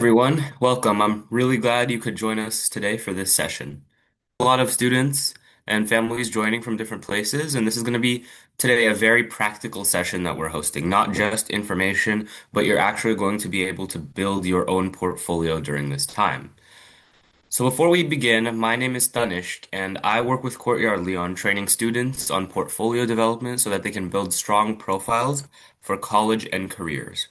Everyone, welcome. I'm really glad you could join us today for this session. A lot of students and families joining from different places, and this is going to be today a very practical session that we're hosting. Not just information, but you're actually going to be able to build your own portfolio during this time. So before we begin, my name is Tanishq, and I work with Courtyardly on training students on portfolio development so that they can build strong profiles for college and careers.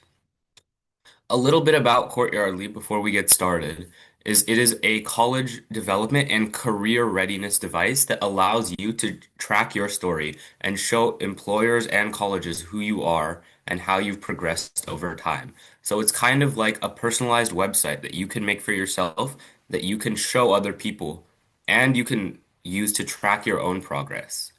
A little bit about Courtyardly before we get started is it is a college development and career readiness device that allows you to track your story and show employers and colleges who you are and how you've progressed over time. So it's kind of like a personalized website that you can make for yourself that you can show other people and you can use to track your own progress.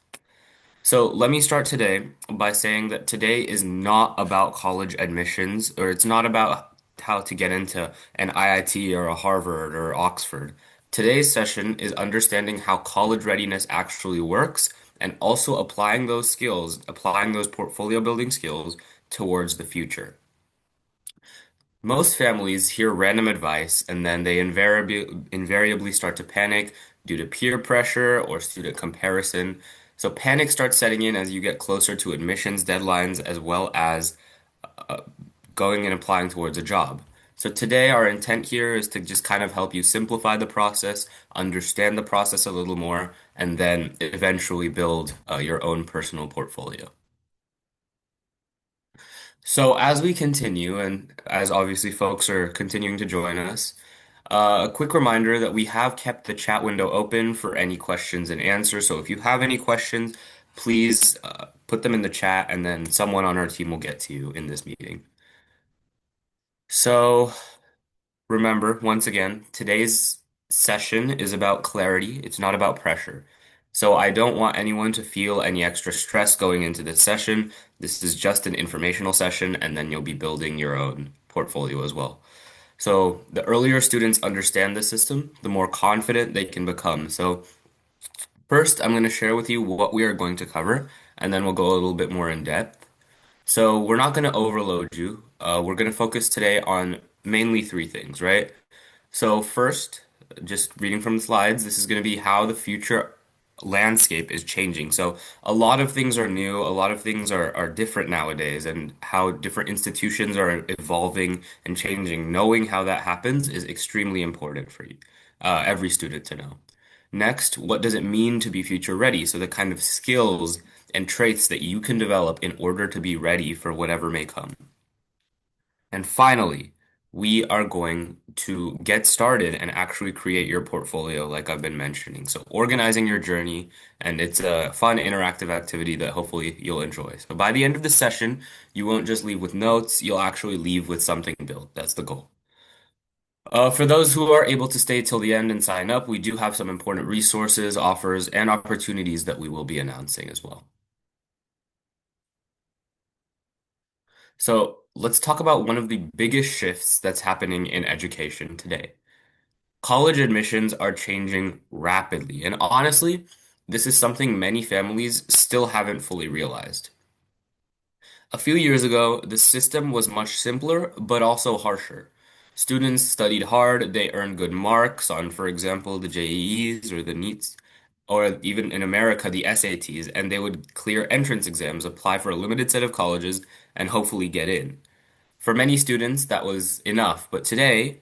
So let me start today by saying that today is not about college admissions, or it's not about how to get into an IIT or a Harvard or Oxford. Today's session is understanding how college readiness actually works and also applying those skills, applying those portfolio building skills towards the future. Most families hear random advice and then they invariably start to panic due to peer pressure or student comparison. So panic starts setting in as you get closer to admissions deadlines as well as going and applying towards a job. So today our intent here is to just kind of help you simplify the process, understand the process a little more, and then eventually build your own personal portfolio. So as we continue, and as obviously folks are continuing to join us, a quick reminder that we have kept the chat window open for any questions and answers. So if you have any questions, please put them in the chat, and then someone on our team will get to you in this meeting. So remember, once again, today's session is about clarity. It's not about pressure. So I don't want anyone to feel any extra stress going into this session. This is just an informational session, and then you'll be building your own portfolio as well. So the earlier students understand the system, the more confident they can become. So first, I'm going to share with you what we are going to cover, and then we'll go a little bit more in depth. So we're not going to overload you. We're going to focus today on mainly three things, right? So first, just reading from the slides, this is going to be how the future landscape is changing. So a lot of things are new, a lot of things are different nowadays, and how different institutions are evolving and changing. Knowing how that happens is extremely important for you, every student to know. Next, what does it mean to be future ready? So the kind of skills and traits that you can develop in order to be ready for whatever may come. And finally, we are going to get started and actually create your portfolio like I've been mentioning. So organizing your journey, and it's a fun interactive activity that hopefully you'll enjoy. So by the end of the session, you won't just leave with notes, you'll actually leave with something built. That's the goal. For those who are able to stay till the end and sign up, we do have some important resources, offers, and opportunities that we will be announcing as well. So let's talk about one of the biggest shifts that's happening in education today. College admissions are changing rapidly, and honestly, this is something many families still haven't fully realized. A few years ago, the system was much simpler, but also harsher. Students studied hard, they earned good marks on, for example, the JEEs or the NEETs, or even in America, the SATs, and they would clear entrance exams, apply for a limited set of colleges, and hopefully get in. For many students, that was enough, but today,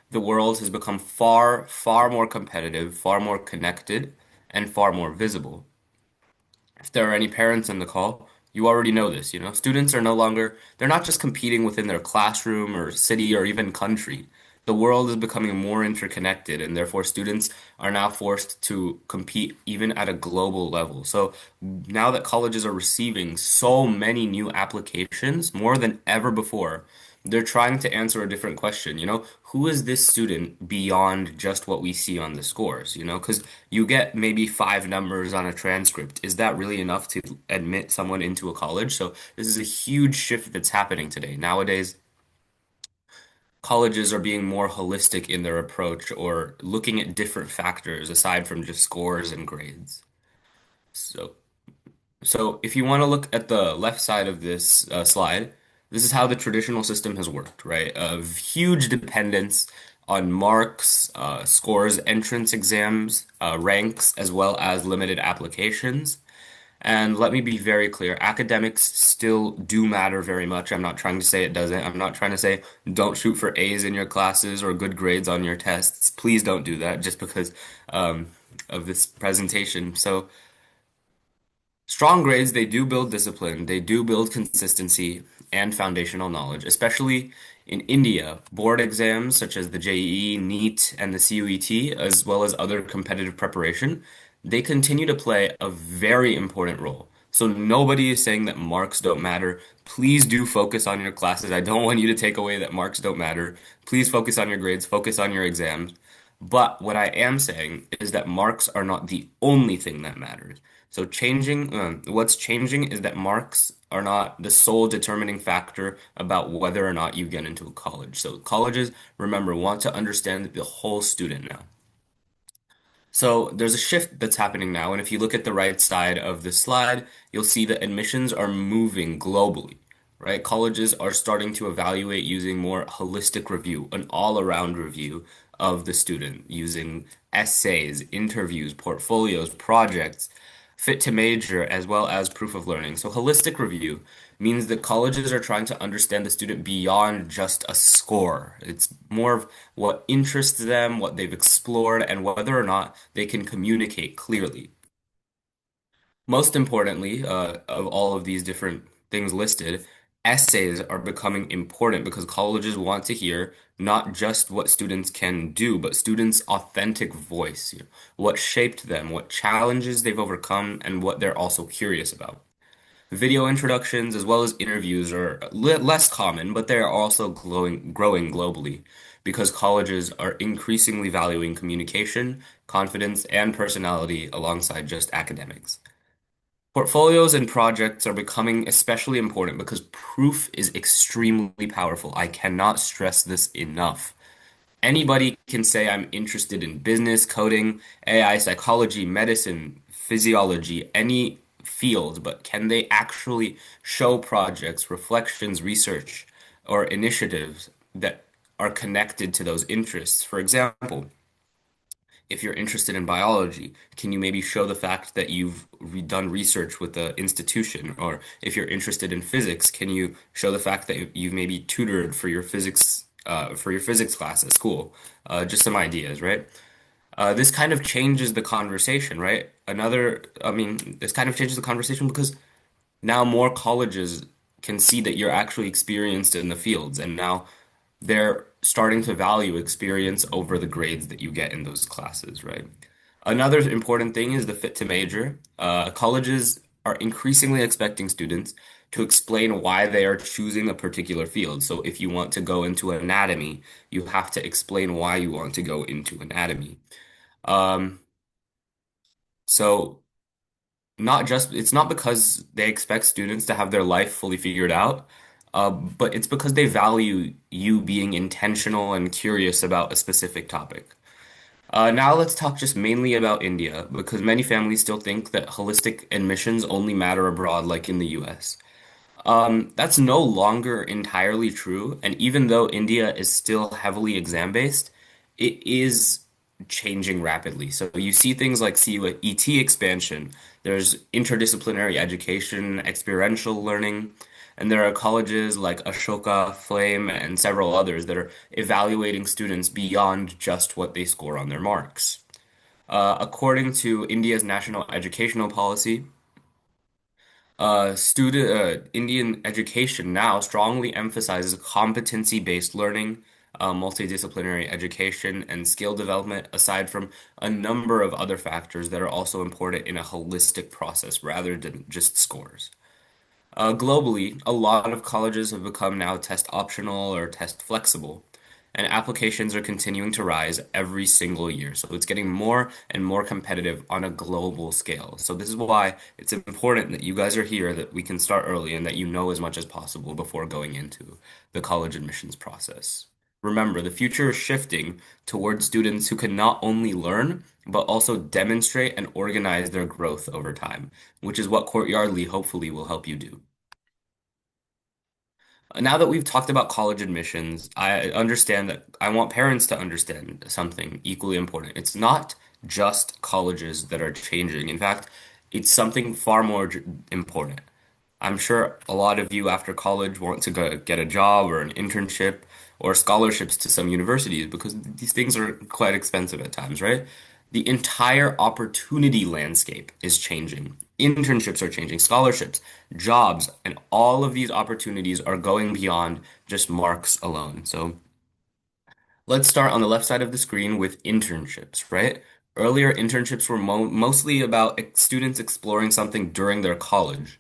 the world has become far, far more competitive, far more connected, and far more visible. If there are any parents in the call, you already know this, Students are no longer, they're not just competing within their classroom or city or even country. The world is becoming more interconnected, and therefore students are now forced to compete even at a global level. So now that colleges are receiving so many new applications, more than ever before, they're trying to answer a different question, who is this student beyond just what we see on the scores, because you get maybe five numbers on a transcript. Is that really enough to admit someone into a college? So this is a huge shift that's happening today. Nowadays, colleges are being more holistic in their approach or looking at different factors aside from just scores and grades. So, so if you want to look at the left side of this slide, This is how the traditional system has worked, right? Of huge dependence on marks, scores, entrance exams, ranks, as well as limited applications. And let me be very clear, academics still do matter very much. I'm not trying to say it doesn't. I'm not trying to say don't shoot for A's in your classes or good grades on your tests. Please don't do that just because um, of this presentation. So, strong grades, they do build discipline, they do build consistency and foundational knowledge, especially in India. Board exams such as the JEE, NEET, and the CUET, as well as other competitive preparation, they continue to play a very important role. So nobody is saying that marks don't matter. Please do focus on your classes. I don't want you to take away that marks don't matter. Please focus on your grades, focus on your exams. But what I am saying is that marks are not the only thing that matters. So what's changing is that marks are not the sole determining factor about whether or not you get into a college. So colleges, remember, want to understand the whole student now. So there's a shift that's happening now, and if you look at the right side of the slide, you'll see that admissions are moving globally, right? Colleges are starting to evaluate using more holistic review, an all-around review of the student, using essays, interviews, portfolios, projects, fit to major, as well as proof of learning. So holistic review means that colleges are trying to understand the student beyond just a score. It's more of what interests them, what they've explored, and whether or not they can communicate clearly. Most importantly, of all of these different things listed, essays are becoming important because colleges want to hear not just what students can do, but students' authentic voice, what shaped them, what challenges they've overcome, and what they're also curious about. Video introductions as well as interviews are less common, but they are also growing globally because colleges are increasingly valuing communication, confidence, and personality alongside just academics. Portfolios and projects are becoming especially important because proof is extremely powerful. I cannot stress this enough. Anybody can say I'm interested in business, coding, AI, psychology, medicine, physiology, any field, but can they actually show projects, reflections, research, or initiatives that are connected to those interests? For example, if you're interested in biology, can you maybe show the fact that you've done research with the institution? Or if you're interested in physics, can you show the fact that you've maybe tutored for your physics class at school? Just some ideas, right? This kind of changes the conversation, right? This kind of changes the conversation because now more colleges can see that you're actually experienced in the fields, and now they're starting to value experience over the grades that you get in those classes, right? Another important thing is the fit to major. Colleges are increasingly expecting students to explain why they are choosing a particular field. So if you want to go into anatomy, you have to explain why you want to go into anatomy. Um, so not just it's not because they expect students to have their life fully figured out, but it's because they value you being intentional and curious about a specific topic. Now let's talk just mainly about India, because many families still think that holistic admissions only matter abroad, like in the US. That's no longer entirely true, and even though India is still heavily exam-based, it is changing rapidly. So you see things like CUET expansion, there's interdisciplinary education, experiential learning, and there are colleges like Ashoka, Flame, and several others that are evaluating students beyond just what they score on their marks. According to India's national educational policy, Indian education now strongly emphasizes competency-based learning, multidisciplinary education, and skill development, aside from a number of other factors that are also important in a holistic process rather than just scores. Globally, a lot of colleges have become now test optional or test flexible, and applications are continuing to rise every single year. So it's getting more and more competitive on a global scale. So this is why it's important that you guys are here, that we can start early, and that you know as much as possible before going into the college admissions process. Remember, the future is shifting towards students who can not only learn, but also demonstrate and organize their growth over time, which is what Courtyardly hopefully will help you do. Now that we've talked about college admissions, I understand that I want parents to understand something equally important. It's not just colleges that are changing. In fact, it's something far more important. I'm sure a lot of you after college want to go get a job or an internship or scholarships to some universities because these things are quite expensive at times, right? The entire opportunity landscape is changing. Internships are changing, scholarships, jobs, and all of these opportunities are going beyond just marks alone. So let's start on the left side of the screen with internships, right? Earlier, internships were mostly about students exploring something during their college.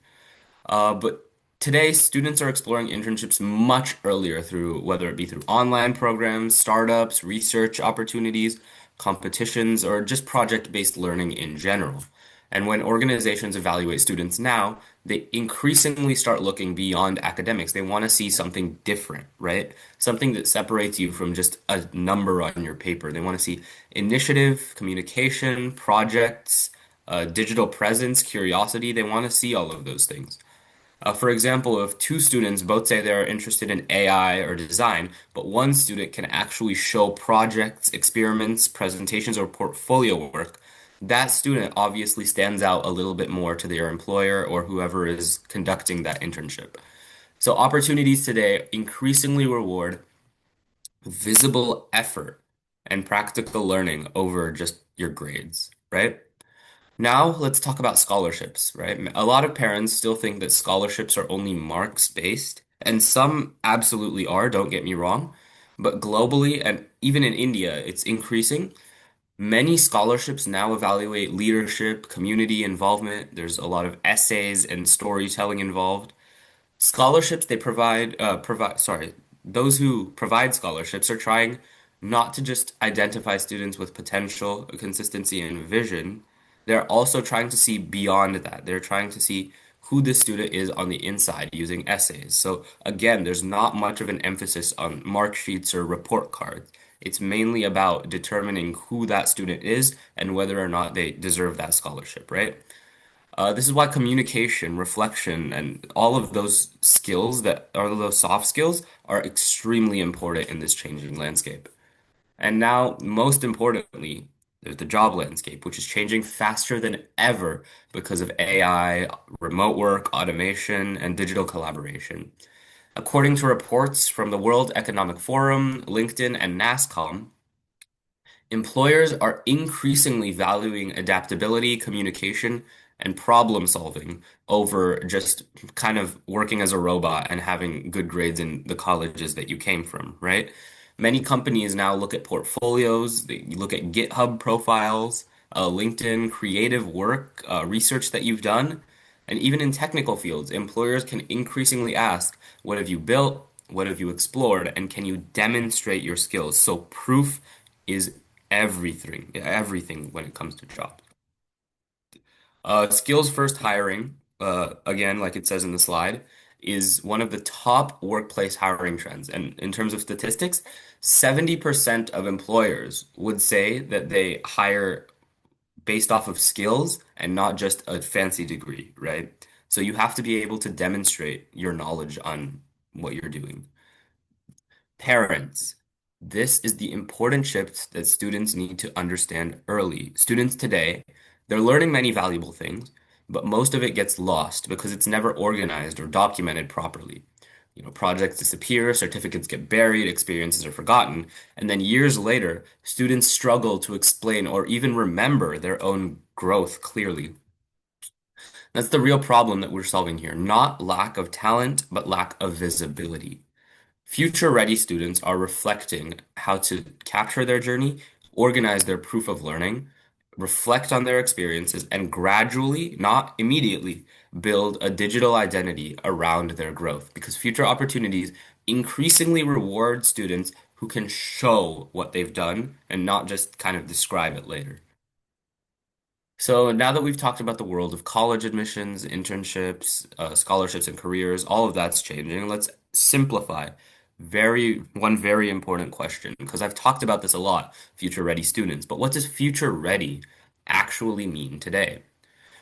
But today, students are exploring internships much earlier through whether it be through online programs, startups, research opportunities, competitions, or just project-based learning in general. And when organizations evaluate students now, they increasingly start looking beyond academics. They want to see something different, right? Something that separates you from just a number on your paper. They want to see initiative, communication, projects, digital presence, curiosity. They want to see all of those things. For example, if two students both say they're interested in AI or design, but one student can actually show projects, experiments, presentations, or portfolio work, that student obviously stands out a little bit more to their employer or whoever is conducting that internship. So opportunities today increasingly reward visible effort and practical learning over just your grades, right? Now, let's talk about scholarships, right? A lot of parents still think that scholarships are only marks based, and some absolutely are, don't get me wrong. But globally, and even in India, it's increasing. Many scholarships now evaluate leadership, community involvement. There's a lot of essays and storytelling involved. Scholarships they provide, those who provide scholarships are trying not to just identify students with potential, consistency, and vision. They're also trying to see beyond that. They're trying to see who the student is on the inside using essays. So again, there's not much of an emphasis on mark sheets or report cards. It's mainly about determining who that student is and whether or not they deserve that scholarship, right? This is why communication, reflection, and all of those skills that are those soft skills are extremely important in this changing landscape. And now, most importantly, there's the job landscape, which is changing faster than ever because of AI, remote work, automation, and digital collaboration. According to reports from the World Economic Forum, LinkedIn, and NASCOM, employers are increasingly valuing adaptability, communication, and problem solving over just kind of working as a robot and having good grades in the colleges that you came from, right? Many companies now look at portfolios, they look at GitHub profiles, LinkedIn, creative work, research that you've done, and even in technical fields, employers can increasingly ask, what have you built? What have you explored? And can you demonstrate your skills? So proof is everything when it comes to jobs. Skills first hiring, again, like it says in the slide, is one of the top workplace hiring trends. And in terms of statistics, 70% of employers would say that they hire based off of skills and not just a fancy degree, right? So you have to be able to demonstrate your knowledge on what you're doing. Parents, this is the important shift that students need to understand early. Students today, they're learning many valuable things, but most of it gets lost because it's never organized or documented properly. You know, projects disappear, certificates get buried, experiences are forgotten, and then years later, students struggle to explain or even remember their own growth clearly. That's the real problem that we're solving here, not lack of talent, but lack of visibility. Future-ready students are reflecting how to capture their journey, organize their proof of learning, reflect on their experiences, and gradually, not immediately, build a digital identity around their growth. Because future opportunities increasingly reward students who can show what they've done and not just kind of describe it later. So now that we've talked about the world of college admissions, internships, scholarships, and careers, all of that's changing. Let's simplify one very important question, because I've talked about this a lot, future ready students. But what does future ready actually mean today?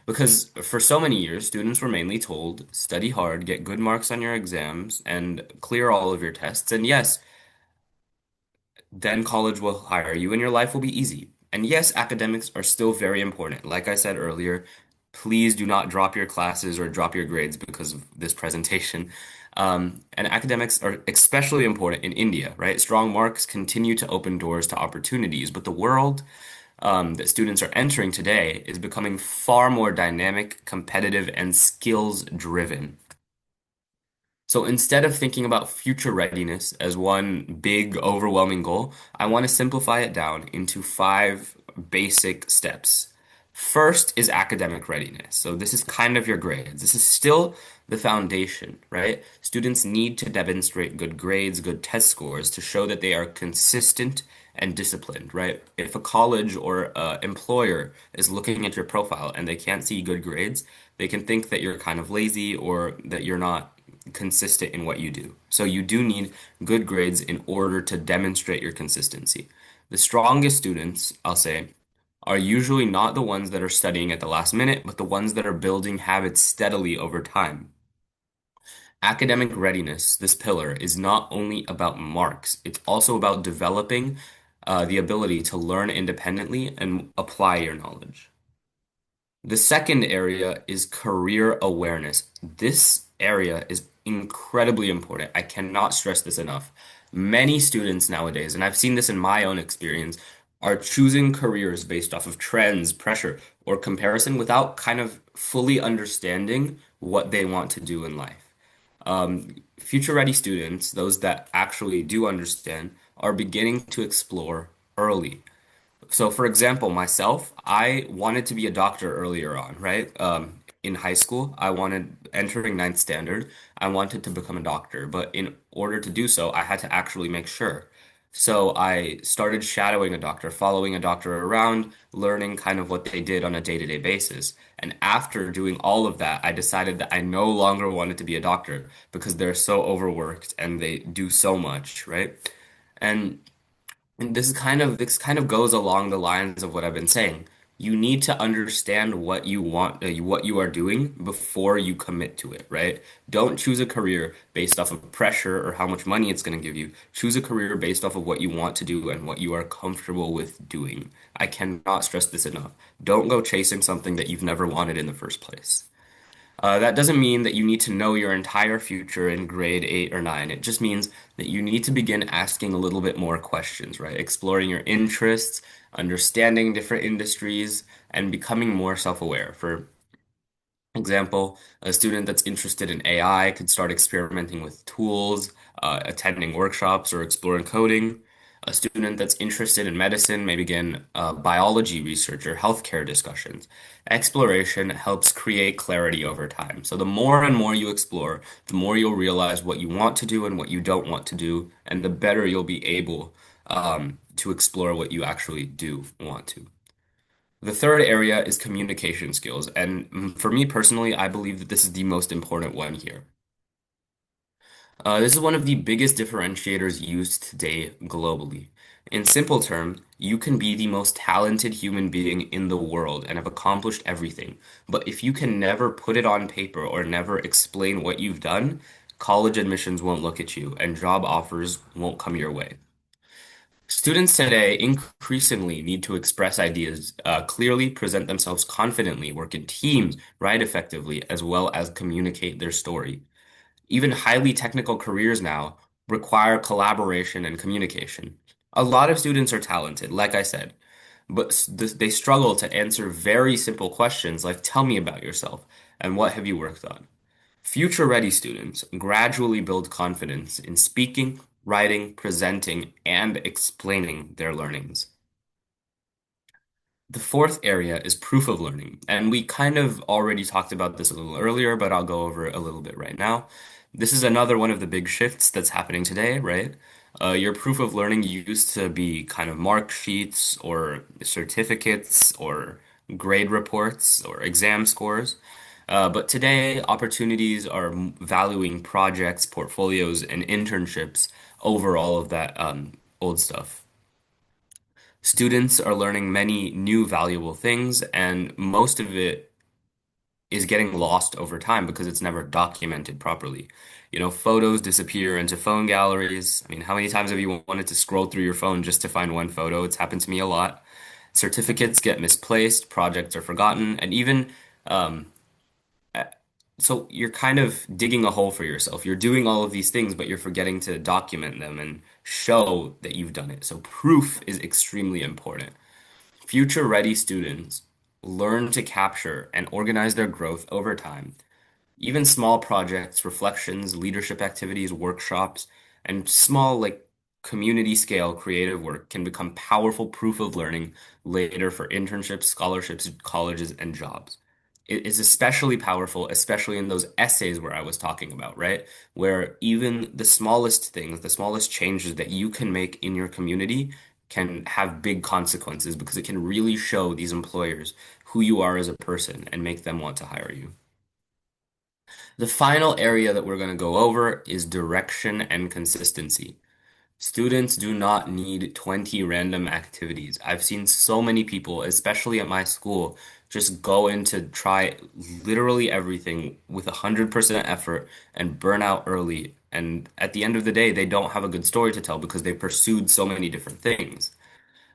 Because for so many years, students were mainly told, study hard, get good marks on your exams, and clear all of your tests. And yes, then college will hire you and your life will be easy. And yes, academics are still very important. Like I said earlier, please do not drop your classes or drop your grades because of this presentation. And academics are especially important in India, right? Strong marks continue to open doors to opportunities, but the world that students are entering today is becoming far more dynamic, competitive, and skills driven. So instead of thinking about future readiness as one big, overwhelming goal, I want to simplify it down into five basic steps. First is academic readiness. So this is kind of your grades. This is still the foundation, right? Students need to demonstrate good grades, good test scores to show that they are consistent and disciplined, right? If a college or employer is looking at your profile and they can't see good grades, they can think that you're kind of lazy or that you're not consistent in what you do. So you do need good grades in order to demonstrate your consistency. The strongest students, I'll say, are usually not the ones that are studying at the last minute, but the ones that are building habits steadily over time. Academic readiness, this pillar, is not only about marks, it's also about developing the ability to learn independently and apply your knowledge. The second area is career awareness. This area is incredibly important. I cannot stress this enough. Many students nowadays, and I've seen this in my own experience, are choosing careers based off of trends, pressure, or comparison without kind of fully understanding what they want to do in life. Future ready students, those that actually do understand, are beginning to explore early. So, for example, myself, I wanted to be a doctor earlier on, right? In high school, I wanted, entering ninth standard, I wanted to become a doctor. But in order to do so, I had to actually make sure. So I started shadowing a doctor, following a doctor around, learning kind of what they did on a day-to-day basis. And after doing all of that, I decided that I no longer wanted to be a doctor because they're so overworked and they do so much, right? And and this kind of goes along the lines of what I've been saying. You need to understand what you want, what you are doing before you commit to it, right? Don't choose a career based off of pressure or how much money it's going to give you. Choose a career based off of what you want to do and what you are comfortable with doing. I cannot stress this enough. Don't go chasing something that you've never wanted in the first place. That doesn't mean that you need to know your entire future in grade 8 or 9. It just means that you need to begin asking a little bit more questions, right? Exploring your interests, understanding different industries, and becoming more self-aware. For example, a student that's interested in AI could start experimenting with tools, attending workshops, or exploring coding. A student that's interested in medicine may begin biology research or healthcare discussions. Exploration helps create clarity over time. So the more and more you explore, the more you'll realize what you want to do and what you don't want to do, and the better you'll be able to explore what you actually do want to. The third area is communication skills. And for me personally, I believe that this is the most important one here. This is one of the biggest differentiators used today globally. In simple terms, you can be the most talented human being in the world and have accomplished everything. But if you can never put it on paper or never explain what you've done, college admissions won't look at you and job offers won't come your way. Students today increasingly need to express ideas clearly, present themselves confidently, work in teams, write effectively, as well as communicate their story. Even highly technical careers now require collaboration and communication. A lot of students are talented, like I said, but they struggle to answer very simple questions like, tell me about yourself and what have you worked on? Future-ready students gradually build confidence in speaking, writing, presenting, and explaining their learnings. The fourth area is proof of learning, and we kind of already talked about this a little earlier, but I'll go over it a little bit right now. This is another one of the big shifts that's happening today, right? Your proof of learning used to be kind of mark sheets or certificates or grade reports or exam scores. But today, opportunities are valuing projects, portfolios, and internships over all of that old stuff. Students are learning many new valuable things, and most of it is getting lost over time because it's never documented properly. Photos disappear into phone galleries. I mean, how many times have you wanted to scroll through your phone just to find one photo? It's happened to me a lot. Certificates get misplaced, projects are forgotten, and even um, so you're kind of digging a hole for yourself. You're doing all of these things, but you're forgetting to document them and show that you've done it. So proof is extremely important. Future ready students learn to capture and organize their growth over time. Even small projects, reflections, leadership activities, workshops, and small, like community scale creative work can become powerful proof of learning later for internships, scholarships, colleges, and jobs. It is especially powerful, especially in those essays where I was talking about, right? Where even the smallest things, the smallest changes that you can make in your community can have big consequences because it can really show these employers who you are as a person and make them want to hire you. The final area that we're going to go over is direction and consistency. Students do not need 20 random activities. I've seen so many people, especially at my school, just go in to try literally everything with 100% effort and burn out early. And at the end of the day, they don't have a good story to tell because they pursued so many different things.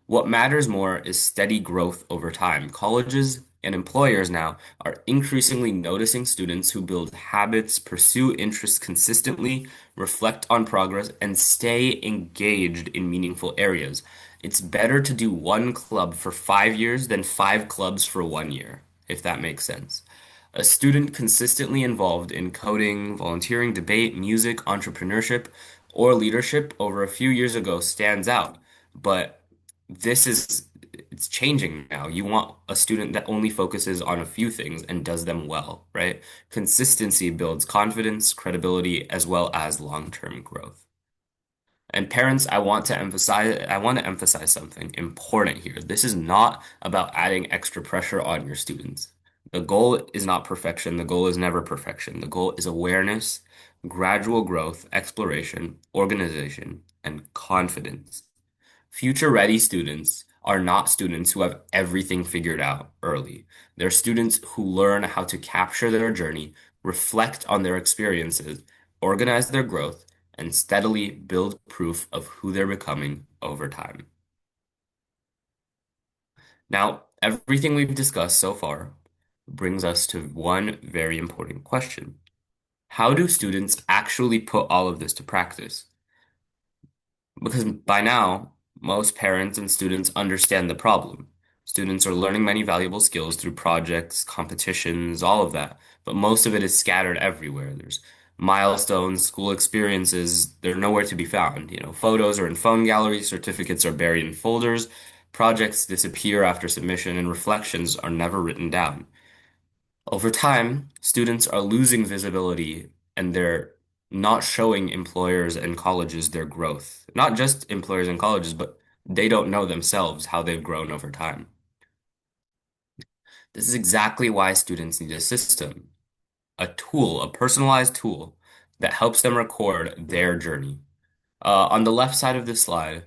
What matters more is steady growth over time. Colleges and employers now are increasingly noticing students who build habits, pursue interests consistently, reflect on progress, and stay engaged in meaningful areas. It's better to do one club for 5 years than five clubs for 1 year, if that makes sense. A student consistently involved in coding, volunteering, debate, music, entrepreneurship, or leadership over a few years ago stands out. But this is it's changing now. You want a student that only focuses on a few things and does them well, right? Consistency builds confidence, credibility, as well as long-term growth. And parents, I want to emphasize something important here. This is not about adding extra pressure on your students. The goal is not perfection. The goal is never perfection. The goal is awareness, gradual growth, exploration, organization, and confidence. Future ready students are not students who have everything figured out early. They're students who learn how to capture their journey, reflect on their experiences, organize their growth, and steadily build proof of who they're becoming over time. Now, everything we've discussed so far brings us to one very important question. How do students actually put all of this to practice? Because by now, most parents and students understand the problem. Students are learning many valuable skills through projects, competitions, all of that, but most of it is scattered everywhere. There's milestones, school experiences, they're nowhere to be found. Photos are in phone galleries, certificates are buried in folders, projects disappear after submission, and reflections are never written down. Over time, students are losing visibility and they're not showing employers and colleges their growth. Not just employers and colleges, but they don't know themselves how they've grown over time. This is exactly why students need a system, a tool, a personalized tool that helps them record their journey. On the left side of this slide,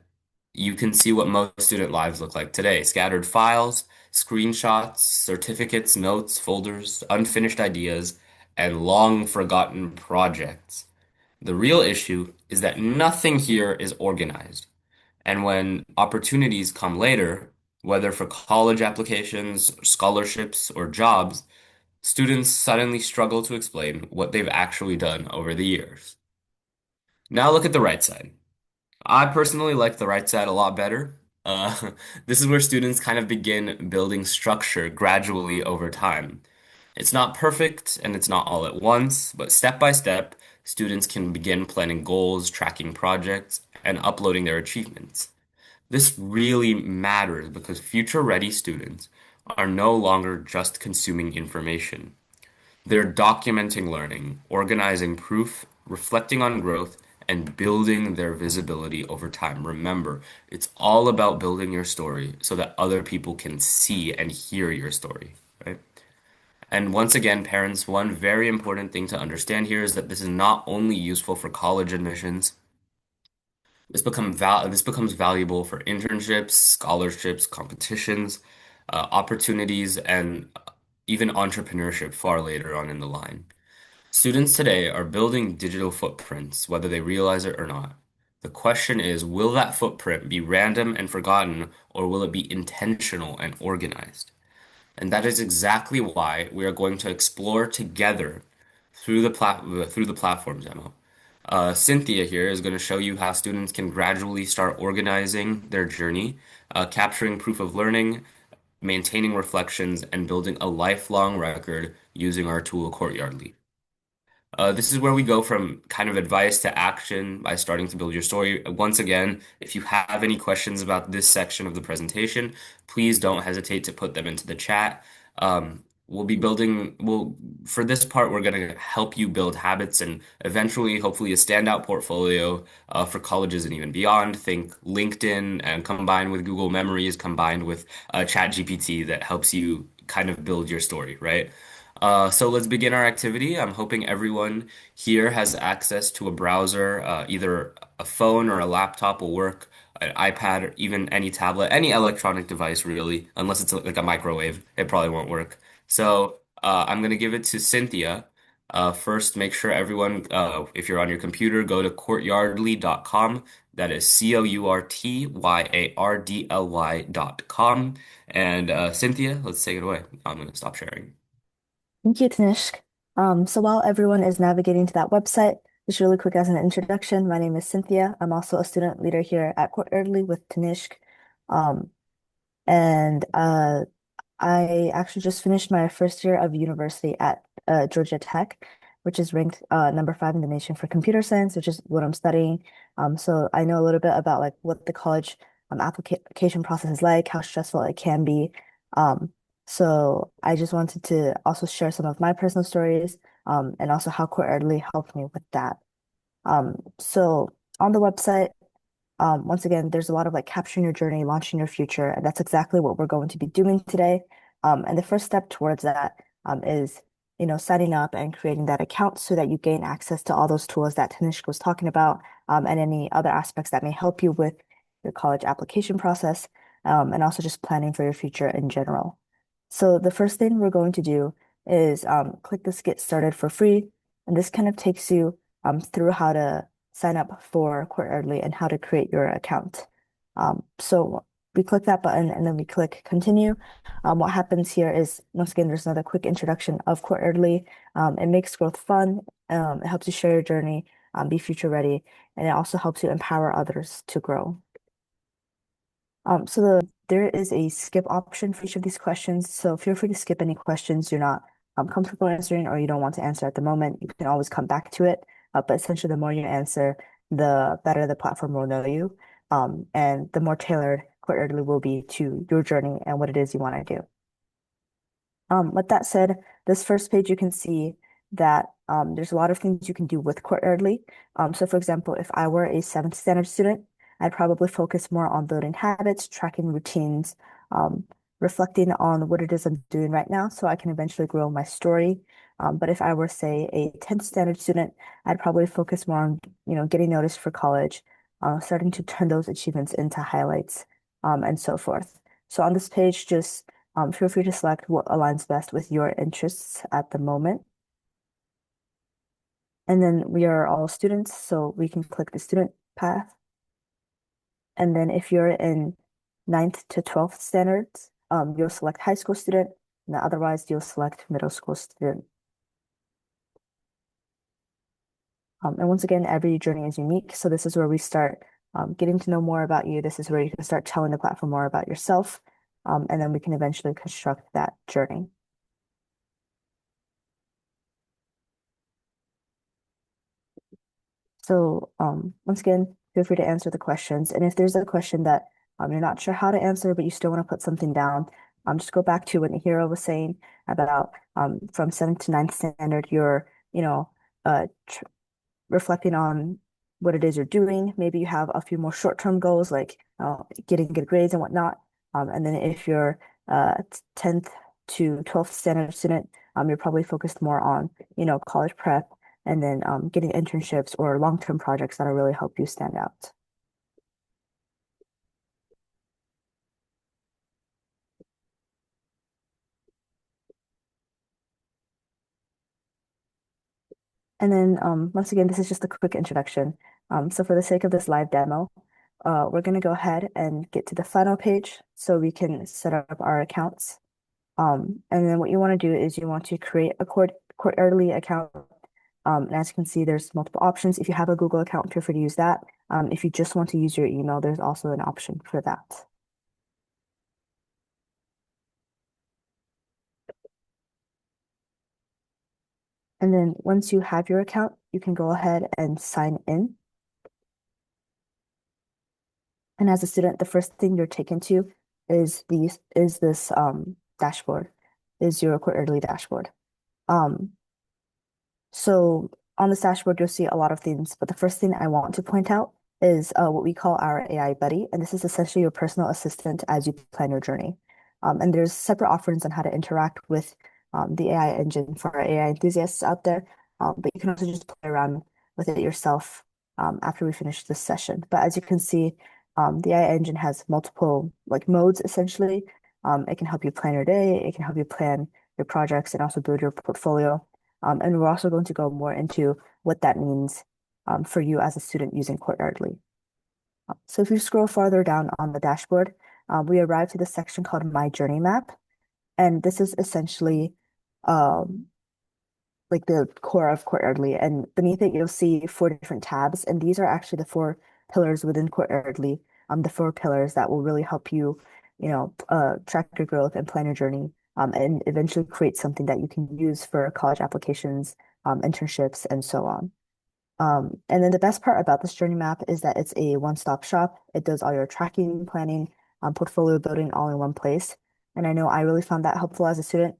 you can see what most student lives look like today. Scattered files, screenshots, certificates, notes, folders, unfinished ideas, and long forgotten projects. The real issue is that nothing here is organized. And when opportunities come later, whether for college applications, scholarships, or jobs, students suddenly struggle to explain what they've actually done over the years. Now look at the right side. I personally like the right side a lot better. Uh, this is where students kind of begin building structure gradually over time. It's not perfect and it's not all at once, but step by step, students can begin planning goals, tracking projects, and uploading their achievements. This really matters because future ready students are no longer just consuming information. They're documenting learning, organizing proof, reflecting on growth, and building their visibility over time. Remember, it's all about building your story so that other people can see and hear your story, right? And once again, parents, one very important thing to understand here is that this is not only useful for college admissions, this becomes valuable for internships, scholarships, competitions, opportunities, and even entrepreneurship far later on in the line. Students today are building digital footprints, whether they realize it or not. The question is, will that footprint be random and forgotten, or will it be intentional and organized? And that is exactly why we are going to explore together through the platform demo. Cynthia here is going to show you how students can gradually start organizing their journey, capturing proof of learning, maintaining reflections, and building a lifelong record using our tool Courtyardly. This is where we go from kind of advice to action by starting to build your story. Once again, if you have any questions about this section of the presentation, please don't hesitate to put them into the chat. For this part, we're going to help you build habits and eventually, hopefully, a standout portfolio for colleges and even beyond. Think LinkedIn and combined with Google Memories, combined with ChatGPT that helps you kind of build your story, right? So let's begin our activity. I'm hoping everyone here has access to a browser, either a phone or a laptop will work, an iPad, or even any tablet, any electronic device really, unless it's like a microwave, it probably won't work. So I'm going to give it to Cynthia. First, make sure everyone, if you're on your computer, go to courtyardly.com. That is COURTYARDLY.com. And Cynthia, let's take it away. I'm going to stop sharing. Thank you, Tanishq. So while everyone is navigating to that website, just really quick as an introduction, my name is Cynthia. I'm also a student leader here at Courtyardly with Tanishq. Um, and I actually just finished my first year of university at Georgia Tech, which is ranked number 5 in the nation for computer science, which is what I'm studying. So I know a little bit about like what the college application process is like, how stressful it can be. Um, so I just wanted to also share some of my personal stories, and also how Courtly helped me with that. So on the website, once again, there's a lot of like capturing your journey, launching your future, and that's exactly what we're going to be doing today. And the first step towards that is, signing up and creating that account so that you gain access to all those tools that Tanishq was talking about, and any other aspects that may help you with your college application process, and also just planning for your future in general. So the first thing we're going to do is click this Get Started for free, and this kind of takes you through how to sign up for Courtyardly and how to create your account. So we click that button and then we click continue. What happens here is, once again, there's another quick introduction of Courtyardly. It makes growth fun. It helps you share your journey, be future ready, and it also helps you empower others to grow. There is a skip option for each of these questions. So feel free to skip any questions you're not comfortable answering or you don't want to answer at the moment. You can always come back to it. But essentially, the more you answer, the better the platform will know you. And the more tailored Quarterly will be to your journey and what it is you want to do. With that said, this first page, you can see that there's a lot of things you can do with Courtyardly. So for example, if I were a 7th standard student, I'd probably focus more on building habits, tracking routines, reflecting on what it is I'm doing right now so I can eventually grow my story. But if I were, say, a 10th standard student, I'd probably focus more on, getting noticed for college, starting to turn those achievements into highlights, and so forth. So on this page, just feel free to select what aligns best with your interests at the moment. And then we are all students, so we can click the student path. And then if you're in 9th to 12th standards, you'll select high school student, and otherwise you'll select middle school student. And once again, every journey is unique. So this is where we start getting to know more about you. This is where you can start telling the platform more about yourself. And then we can eventually construct that journey. So once again, feel free to answer the questions. And if there's a question that you're not sure how to answer, but you still want to put something down, just go back to what Nihiro was saying about from 7th to 9th standard, you're, tr reflecting on what it is you're doing. Maybe you have a few more short-term goals like getting good grades and whatnot. And then if you're 10th to 12th standard student, you're probably focused more on, college prep and then getting internships or long-term projects that'll really help you stand out. And then once again, this is just a quick introduction. So for the sake of this live demo, we're going to go ahead and get to the final page so we can set up our accounts. And then what you want to do is you want to create a Courtyardly account. And as you can see, there's multiple options. If you have a Google account, feel free to use that. If you just want to use your email, there's also an option for that. And then once you have your account, you can go ahead and sign in. And as a student, the first thing you're taken to is this dashboard, is your quarterly dashboard. Um, so on this dashboard, you'll see a lot of things, but the first thing I want to point out is what we call our AI buddy, and this is essentially your personal assistant as you plan your journey. And there's separate offerings on how to interact with the AI engine for our AI enthusiasts out there, but you can also just play around with it yourself after we finish this session. But as you can see, the AI engine has multiple like modes essentially. It can help you plan your day, it can help you plan your projects and also build your portfolio. And we're also going to go more into what that means for you as a student using Courtyardly. So if you scroll farther down on the dashboard, we arrive to the section called My Journey Map. And this is essentially um, like the core of Courtyardly. And beneath it, you'll see four different tabs. And these are actually the four pillars within Courtyardly, the four pillars that will really help you, track your growth and plan your journey, and eventually create something that you can use for college applications, internships, and so on. And then the best part about this journey map is that it's a one-stop shop. It does all your tracking, planning, portfolio building all in one place. And I know I really found that helpful as a student,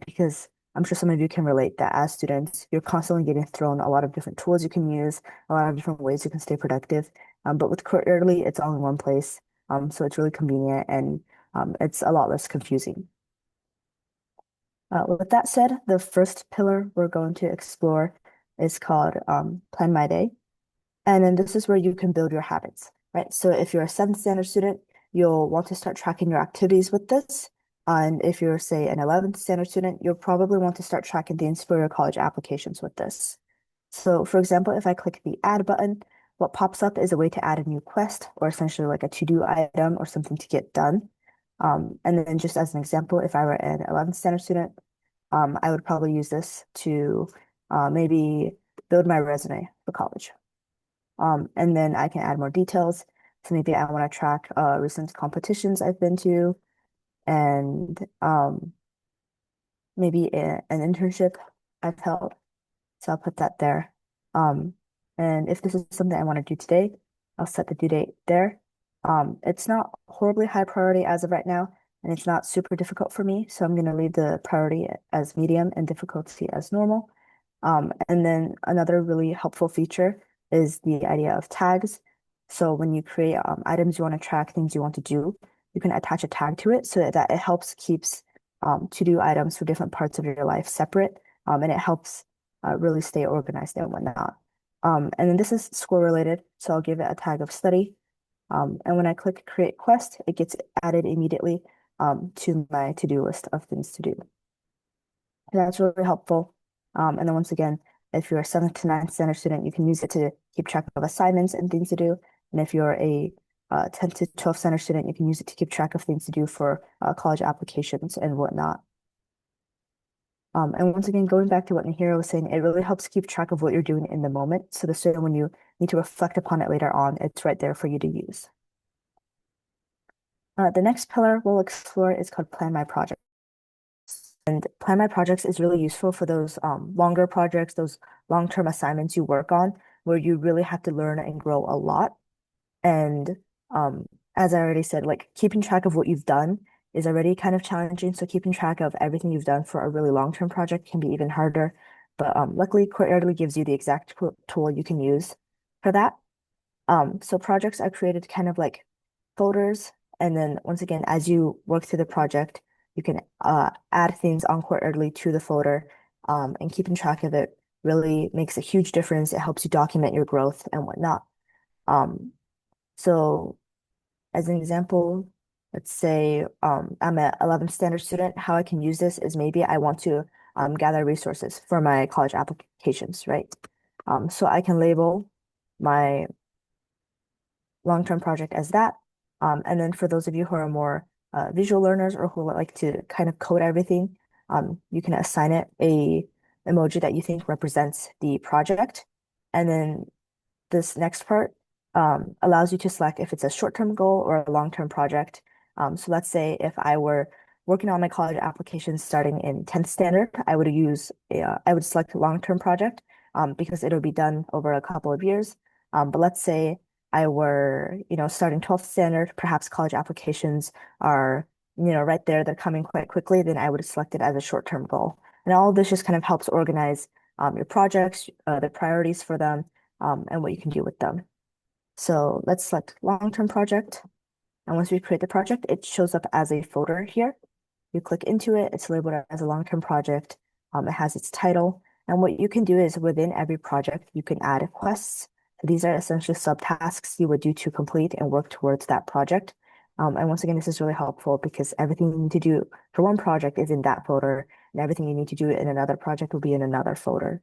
because I'm sure some of you can relate that as students, you're constantly getting thrown a lot of different tools you can use, a lot of different ways you can stay productive. But with Quarterly, it's all in one place. So it's really convenient and it's a lot less confusing. With that said, the first pillar we're going to explore is called Plan My Day. And then this is where you can build your habits, right? So if you're a seventh standard student, you'll want to start tracking your activities with this. And if you're, say, an 11th standard student, you'll probably want to start tracking things for your college applications with this. So for example, if I click the add button, what pops up is a way to add a new quest or essentially like a to-do item or something to get done. And then just as an example, if I were an 11th standard student, I would probably use this to maybe build my resume for college. And then I can add more details. So maybe I want to track recent competitions I've been to and maybe an internship I've held. So I'll put that there. Um, and if this is something I want to do today, I'll set the due date there. It's not horribly high priority as of right now, and it's not super difficult for me. So I'm going to leave the priority as medium and difficulty as normal. And then another really helpful feature is the idea of tags. So when you create items you want to track, things you want to do, you can attach a tag to it so that it helps keeps to-do items for different parts of your life separate, and it helps really stay organized and whatnot. And then this is school related, so I'll give it a tag of study. And when I click create quest, it gets added immediately to my to-do list of things to do. That's really helpful. And then once again, if you're a seventh to ninth standard student, you can use it to keep track of assignments and things to do. And if you're a 10th to 12th standard student, you can use it to keep track of things to do for college applications and whatnot. And once again, going back to what Nihiro was saying, it really helps keep track of what you're doing in the moment. So that when you need to reflect upon it later on, it's right there for you to use. The next pillar we'll explore is called Plan My Project. And Plan My Projects is really useful for those longer projects, those long-term assignments you work on, where you really have to learn and grow a lot. And um, as I already said, like keeping track of what you've done is already kind of challenging. So keeping track of everything you've done for a really long-term project can be even harder. But luckily, Courtyardly gives you the exact tool you can use for that. So projects are created kind of like folders. And then once again, as you work through the project, you can add things on Courtyardly to the folder. And keeping track of it really makes a huge difference. It helps you document your growth and whatnot. Um, so as an example, let's say I'm an 11th standard student. How I can use this is maybe I want to gather resources for my college applications, right? So I can label my long-term project as that. And then for those of you who are more visual learners or who like to kind of code everything, you can assign it a emoji that you think represents the project. And then this next part allows you to select if it's a short-term goal or a long-term project. So let's say if I were working on my college application starting in 10th standard, I would select a long-term project because it'll be done over a couple of years. But let's say I were, starting 12th standard, perhaps college applications are, right there, they're coming quite quickly, then I would select it as a short-term goal. And all of this just kind of helps organize your projects, the priorities for them, and what you can do with them. So let's select long-term project. And once we create the project, it shows up as a folder here. You click into it, it's labeled as a long-term project. It has its title. And what you can do is within every project, you can add quests. So these are essentially subtasks you would do to complete and work towards that project. And once again, this is really helpful because everything you need to do for one project is in that folder, and everything you need to do in another project will be in another folder.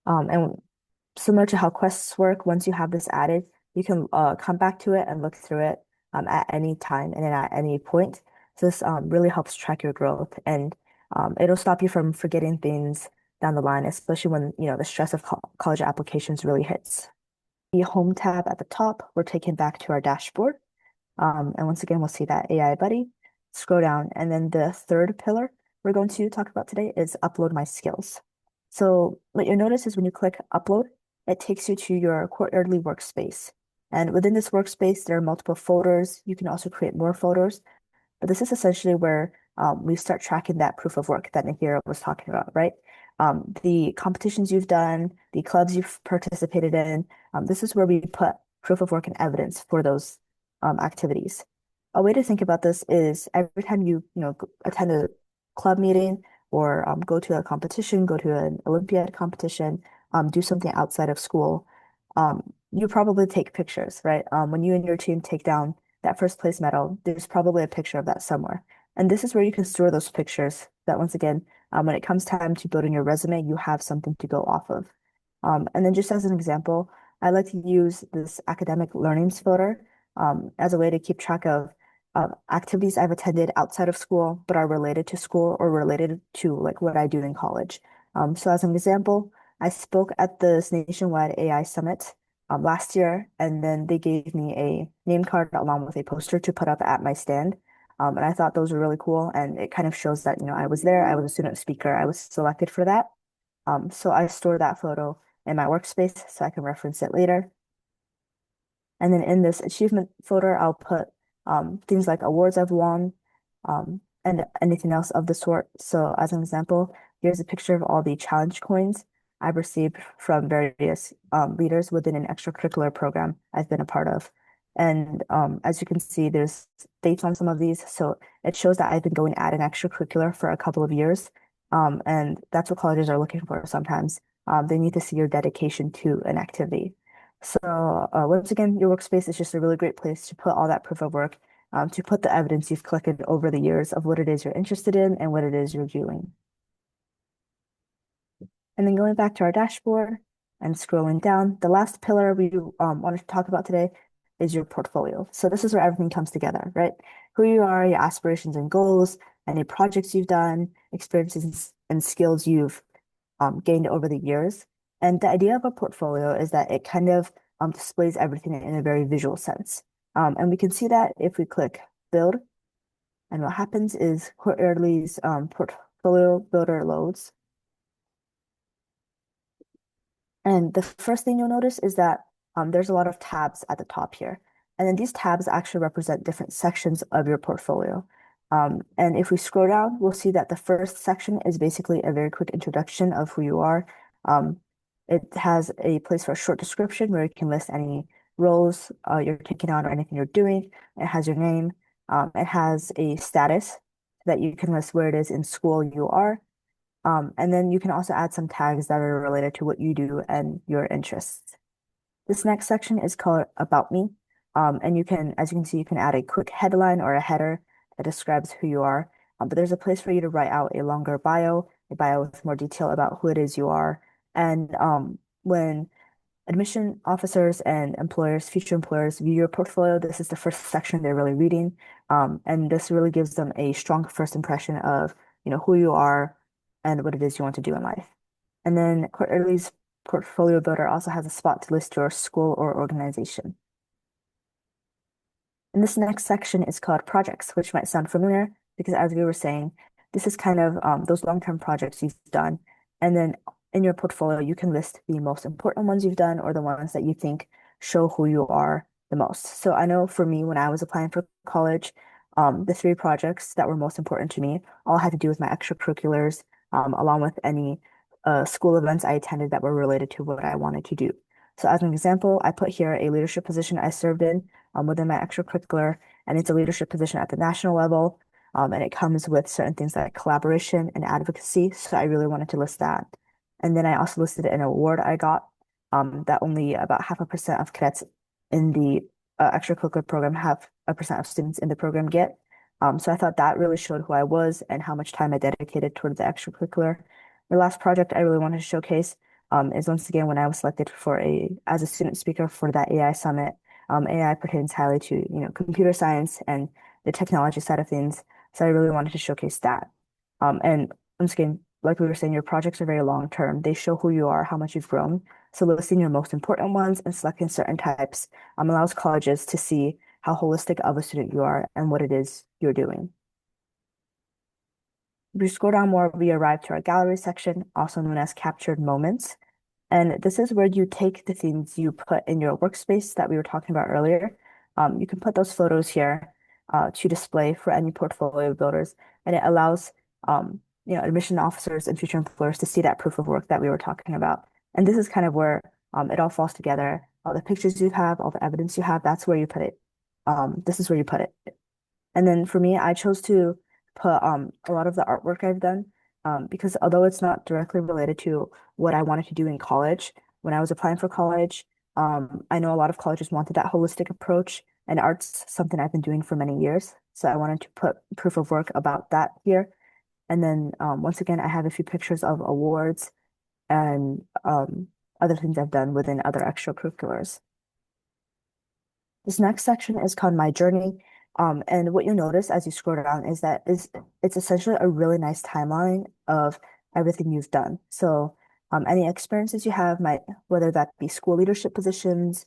And similar to how quests work, once you have this added, you can come back to it and look through it at any time and then at any point. So this really helps track your growth and it'll stop you from forgetting things down the line, especially when the stress of college applications really hits. The home tab at the top, we're taken back to our dashboard. And once again, we'll see that AI buddy. Scroll down, and then the third pillar we're going to talk about today is upload my skills. So what you'll notice is when you click upload, it takes you to your Courtyardly workspace. And within this workspace, there are multiple folders. You can also create more folders. But this is essentially where we start tracking that proof of work that Nahira was talking about, right? The competitions you've done, the clubs you've participated in, this is where we put proof of work and evidence for those activities. A way to think about this is every time attend a club meeting or go to a competition, go to an Olympiad competition, do something outside of school, you probably take pictures, right? When you and your team take down that first place medal, there's probably a picture of that somewhere. And this is where you can store those pictures that once again, when it comes time to building your resume, you have something to go off of. And then just as an example, I like to use this academic learnings folder as a way to keep track of activities I've attended outside of school, but are related to school or related to like what I do in college. So as an example, I spoke at this nationwide AI summit last year, and then they gave me a name card along with a poster to put up at my stand. And I thought those were really cool, and it kind of shows that, I was there, I was a student speaker, I was selected for that. So I store that photo in my workspace so I can reference it later. And then in this achievement folder, I'll put things like awards I've won and anything else of the sort. So as an example, here's a picture of all the challenge coins I've received from various leaders within an extracurricular program I've been a part of. And as you can see, there's dates on some of these. So it shows that I've been going at an extracurricular for a couple of years. And that's what colleges are looking for sometimes. They need to see your dedication to an activity. So once again, your workspace is just a really great place to put all that proof of work, to put the evidence you've collected over the years of what it is you're interested in and what it is you're doing. And then going back to our dashboard and scrolling down, the last pillar we wanted to talk about today is your portfolio. So this is where everything comes together, right? Who you are, your aspirations and goals, any projects you've done, experiences and skills you've gained over the years. And the idea of a portfolio is that it kind of displays everything in a very visual sense. And we can see that if we click build, and what happens is Courtyardly's portfolio builder loads. And the first thing you'll notice is that there's a lot of tabs at the top here. And then these tabs actually represent different sections of your portfolio. And if we scroll down, we'll see that the first section is basically a very quick introduction of who you are. Um, it has a place for a short description where you can list any roles you're taking on or anything you're doing. It has your name. It has a status that you can list where it is in school you are. And then you can also add some tags that are related to what you do and your interests. This next section is called About Me. And as you can see, you can add a quick headline or a header that describes who you are. But there's a place for you to write out a longer bio, a bio with more detail about who it is you are. And when admission officers and employers, future employers view your portfolio, this is the first section they're really reading. And this really gives them a strong first impression of, who you are and what it is you want to do in life. And then Quarterly's portfolio builder also has a spot to list your school or organization. And this next section is called projects, which might sound familiar because as we were saying, this is kind of those long-term projects you've done. And then in your portfolio, you can list the most important ones you've done or the ones that you think show who you are the most. So I know for me, when I was applying for college, the three projects that were most important to me all had to do with my extracurriculars, along with any school events I attended that were related to what I wanted to do. So as an example, I put here a leadership position I served in within my extracurricular, and it's a leadership position at the national level. And it comes with certain things like collaboration and advocacy. So I really wanted to list that. And then I also listed an award I got that only about 0.5% of cadets in the extracurricular program, 0.5% of students in the program get. So I thought that really showed who I was and how much time I dedicated towards the extracurricular. The last project I really wanted to showcase is once again when I was selected for as a student speaker for that AI summit. AI pertains highly to, computer science and the technology side of things. So I really wanted to showcase that. And once again, like we were saying, your projects are very long term. They show who you are, how much you've grown. So listing your most important ones and selecting certain types allows colleges to see how holistic of a student you are and what it is you're doing. If we scroll down more, we arrive to our gallery section, also known as captured moments. And this is where you take the things you put in your workspace that we were talking about earlier. You can put those photos here to display for any portfolio builders, and it allows admission officers and future employers to see that proof of work that we were talking about. And this is kind of where it all falls together. All the pictures you have, all the evidence you have, that's where you put it. This is where you put it. And then for me, I chose to put a lot of the artwork I've done because although it's not directly related to what I wanted to do in college, when I was applying for college, I know a lot of colleges wanted that holistic approach, and art's something I've been doing for many years. So I wanted to put proof of work about that here. And then once again, I have a few pictures of awards and other things I've done within other extracurriculars. This next section is called My Journey. And what you'll notice as you scroll down is that it's essentially a really nice timeline of everything you've done. So any experiences you have might, whether that be school leadership positions,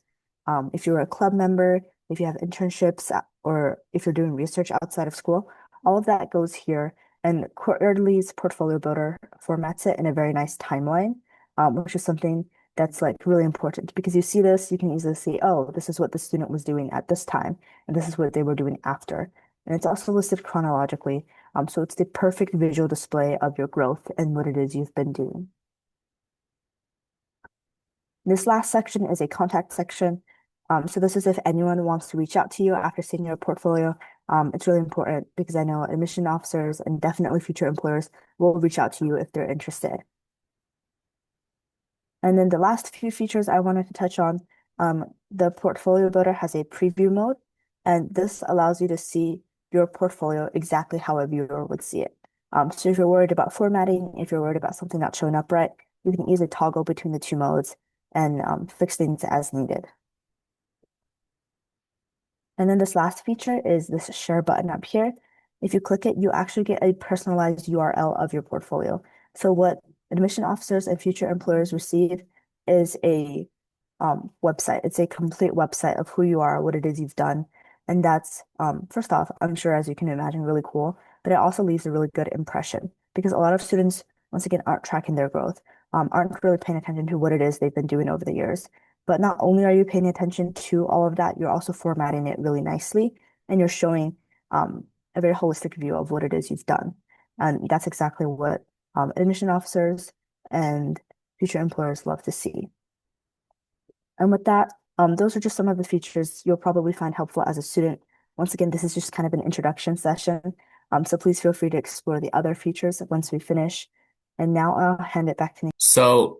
if you're a club member, if you have internships, or if you're doing research outside of school, all of that goes here. And Quarterly's portfolio builder formats it in a very nice timeline, which is something that's like really important because you see this, you can easily see, oh, this is what the student was doing at this time, and this is what they were doing after. And it's also listed chronologically. So it's the perfect visual display of your growth and what it is you've been doing. This last section is a contact section. So this is if anyone wants to reach out to you after seeing your portfolio. It's really important because I know admission officers and definitely future employers will reach out to you if they're interested. And then the last few features I wanted to touch on, the portfolio builder has a preview mode, and this allows you to see your portfolio exactly how a viewer would see it. So if you're worried about formatting, if you're worried about something not showing up right, you can easily toggle between the two modes and fix things as needed. And then this last feature is this share button up here. If you click it, you actually get a personalized URL of your portfolio. So what admission officers and future employers receive is a website. It's a complete website of who you are, what it is you've done. And that's, first off, I'm sure as you can imagine, really cool, but it also leaves a really good impression because a lot of students, once again, aren't tracking their growth, aren't really paying attention to what it is they've been doing over the years. But not only are you paying attention to all of that, you're also formatting it really nicely and you're showing a very holistic view of what it is you've done. And that's exactly what admission officers and future employers love to see. And with that, those are just some of the features you'll probably find helpful as a student. Once again, this is just kind of an introduction session. So please feel free to explore the other features once we finish. And now I'll hand it back to Nick. So,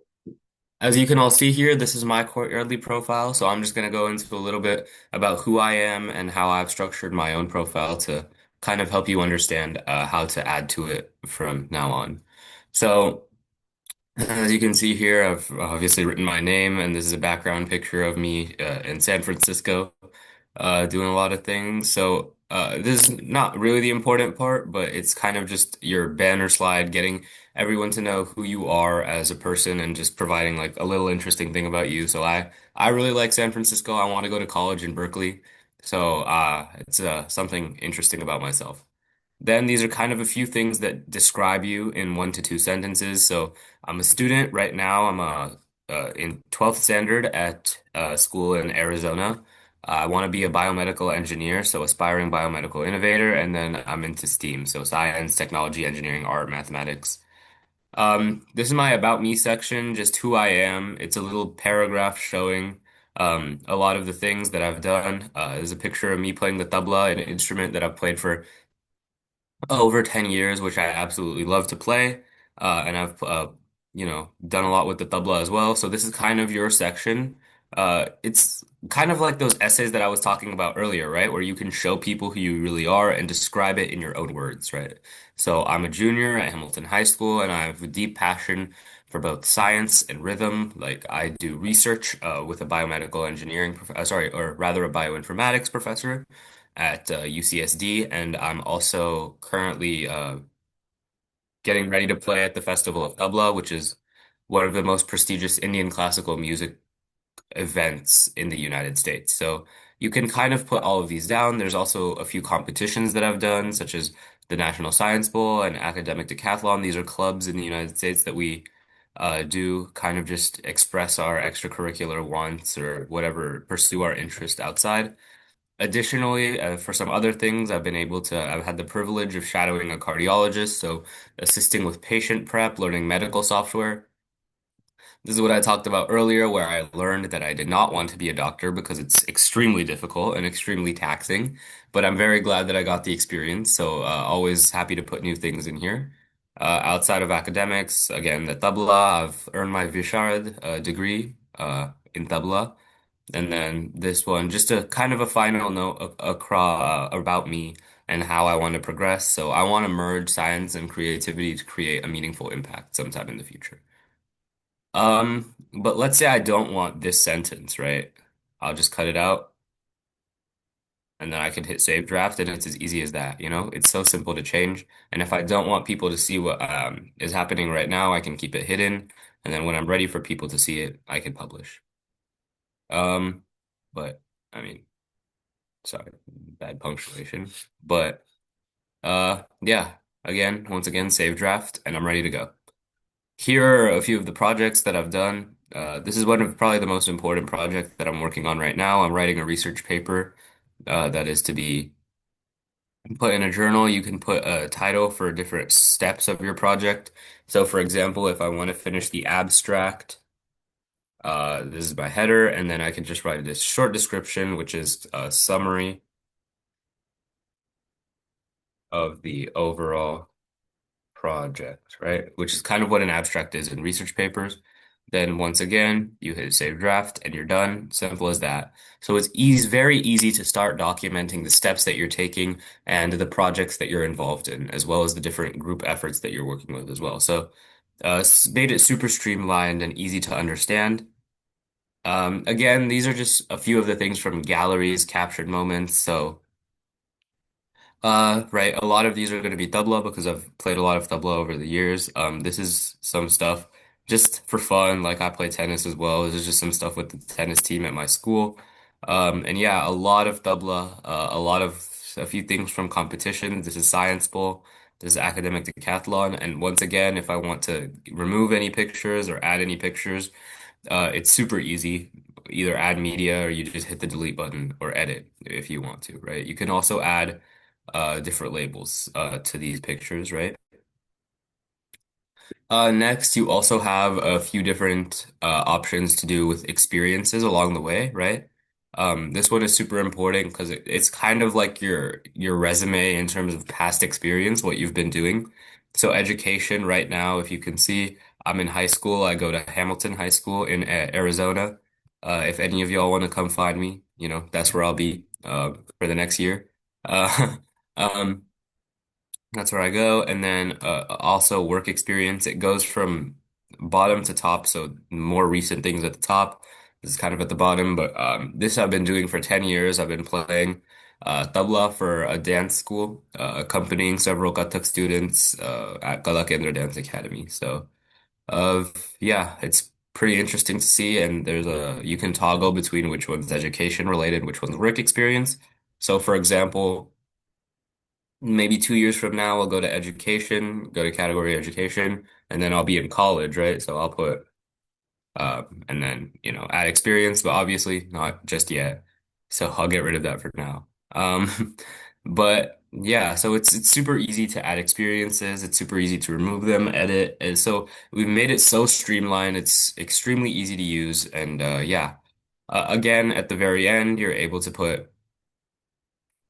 as you can all see here, this is my Courtyardly profile. So I'm just going to go into a little bit about who I am and how I've structured my own profile to kind of help you understand how to add to it from now on. So, as you can see here, I've obviously written my name, and this is a background picture of me in San Francisco doing a lot of things. So, this is not really the important part, but it's kind of just your banner slide, getting everyone to know who you are as a person and just providing like a little interesting thing about you. So, I really like San Francisco. I want to go to college in Berkeley. So, it's something interesting about myself. Then these are kind of a few things that describe you in 1 to 2 sentences. So I'm a student right now. I'm in 12th standard at school in Arizona. I want to be a biomedical engineer, so aspiring biomedical innovator, and then I'm into STEAM, so science, technology, engineering, art, mathematics. This is my about me section, just who I am. It's a little paragraph showing a lot of the things that I've done. There's a picture of me playing the tabla, an instrument that I've played for over 10 years, which I absolutely love to play. And I've, done a lot with the tabla as well. So this is kind of your section. It's kind of like those essays that I was talking about earlier, right? Where you can show people who you really are and describe it in your own words, right? So I'm a junior at Hamilton High School, and I have a deep passion for both science and rhythm. Like I do research with a biomedical engineering, sorry, or rather a bioinformatics professor at UCSD, and I'm also currently getting ready to play at the Festival of Tabla, which is one of the most prestigious Indian classical music events in the United States. So you can kind of put all of these down. There's also a few competitions that I've done, such as the National Science Bowl and Academic Decathlon. These are clubs in the United States that we do kind of just express our extracurricular wants or whatever, pursue our interest outside. Additionally, for some other things, I've had the privilege of shadowing a cardiologist, so assisting with patient prep, learning medical software. This is what I talked about earlier, where I learned that I did not want to be a doctor because it's extremely difficult and extremely taxing. But I'm very glad that I got the experience, so always happy to put new things in here. Outside of academics, again, the tabla, I've earned my Visharad degree in tabla. And then this one, just a kind of a final note about me and how I want to progress. So I want to merge science and creativity to create a meaningful impact sometime in the future. But let's say I don't want this sentence, right? I'll just cut it out and then I can hit save draft and it's as easy as that, you know? It's so simple to change. And if I don't want people to see what is happening right now, I can keep it hidden. And then when I'm ready for people to see it, I can publish. Um, but I mean, sorry, bad punctuation. But yeah, once again, save draft and I'm ready to go. Here are a few of the projects that I've done. This is one of probably the most important projects that I'm working on right now. I'm writing a research paper that is to be put in a journal. You can put a title for different steps of your project. So, for example, if I want to finish the abstract, this is my header, and then I can just write this short description, which is a summary of the overall project, right? Which is kind of what an abstract is in research papers. Then once again, you hit save draft and you're done. Simple as that. So it's very easy to start documenting the steps that you're taking and the projects that you're involved in, as well as the different group efforts that you're working with as well. So made it super streamlined and easy to understand. Again, these are just a few of the things from galleries, captured moments. So right. A lot of these are going to be tabla because I've played a lot of tabla over the years. This is some stuff just for fun. Like I play tennis as well. This is just some stuff with the tennis team at my school. And yeah, a lot of tabla, a few things from competition. This is Science Bowl. This is Academic Decathlon. And once again, if I want to remove any pictures or add any pictures, it's super easy. Either add media or you just hit the delete button or edit if you want to, right? You can also add different labels to these pictures, right? Next, you also have a few different options to do with experiences along the way, right? This one is super important because it's kind of like your resume in terms of past experience, what you've been doing. So education right now, if you can see, I'm in high school. I go to Hamilton High School in Arizona. If any of y'all want to come find me, that's where I'll be for the next year. Uh, That's where I go. And then also work experience. It goes from bottom to top. So more recent things at the top. This is kind of at the bottom. But this I've been doing for 10 years. I've been playing tabla for a dance school, accompanying several Kathak students at Kala Kendra Dance Academy. So uh, yeah, it's pretty interesting to see. And you can toggle between which one's education related, which one's work experience. So for example, maybe 2 years from now, I'll go to education, go to category education, and then I'll be in college, right? So I'll put, and then, add experience, but obviously not just yet. So I'll get rid of that for now. But yeah, so it's super easy to add experiences. It's super easy to remove them, edit. And so we've made it so streamlined. It's extremely easy to use. And yeah, again, at the very end, you're able to put